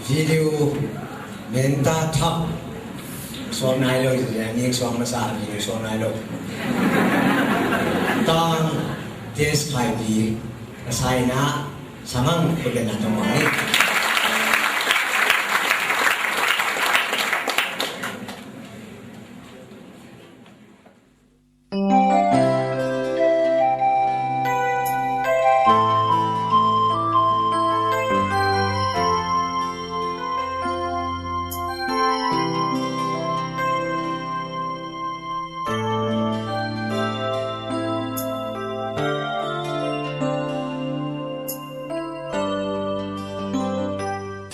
video menta thap so nai lo ni so ma sa ni so nai lo tang des khai di sai na samang pagyan na tong ni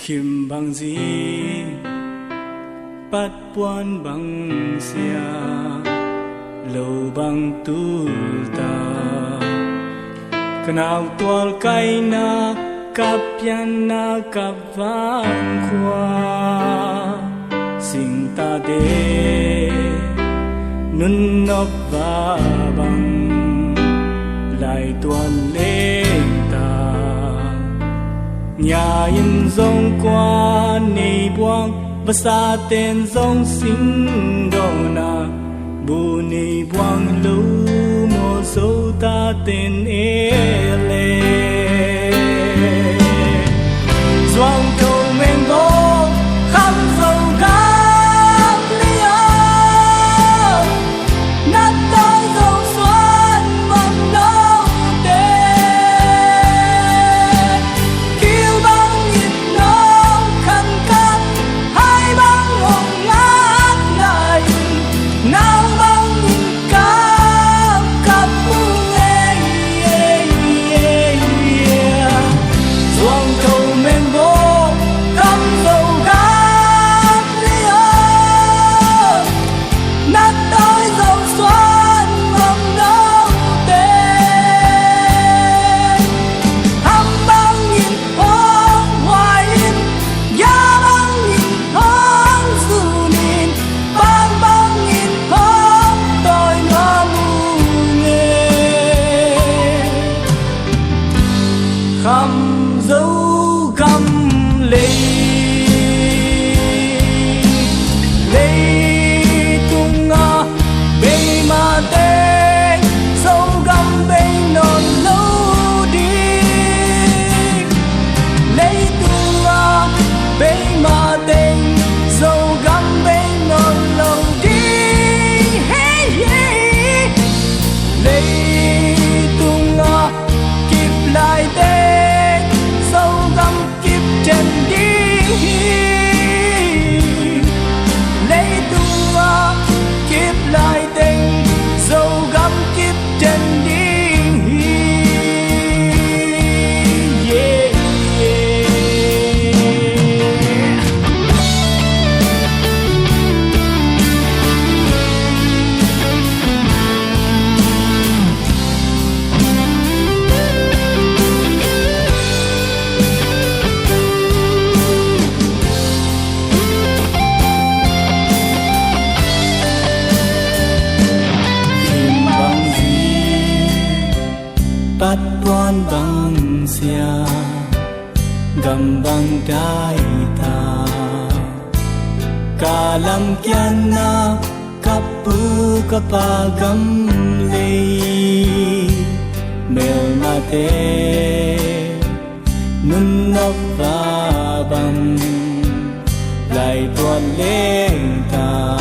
Kim bằng gì bắt buồn bằng xia lâu bằng tu ta canal tual kai na kapyan na kapang khoa sing ta de nun nop va bang lại tuan lên ta nhà in dòng qua nề buông và xa tên dòng sinh đô na bu nề buông lâu mô dấu ta tên e lê doang cầu men bố khăm dầu cam lia nát tay dầu xuân mong lâu bắt buồn bằng xia gầm bằng đai ta cả lâm kian na kapu kapagam le mel mate nun nop va bang lại tuan lên ta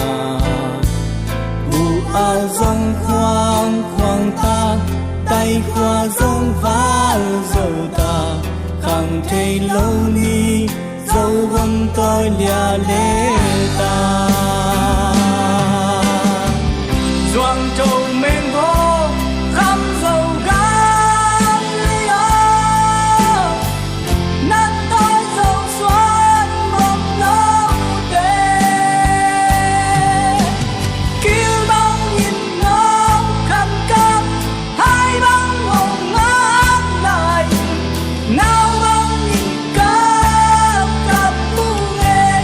u a dòng khoang khoang ta tay khoa dòng vá dầu ta khang thầy lâu ni dầu vân tôi lia lê ta doang trâu men vô khăm dầu gam lia nát tôi dầu xoan mong lâu tê kêu bao nhìn nóng khăn cam hai băng hồng ngát lại nào băng nhìn cam cam mu nghe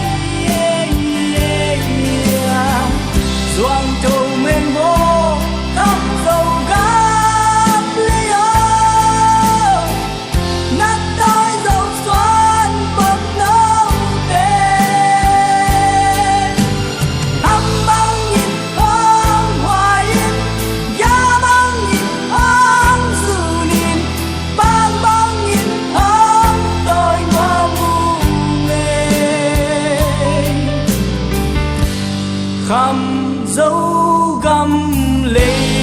ำdấu găm lên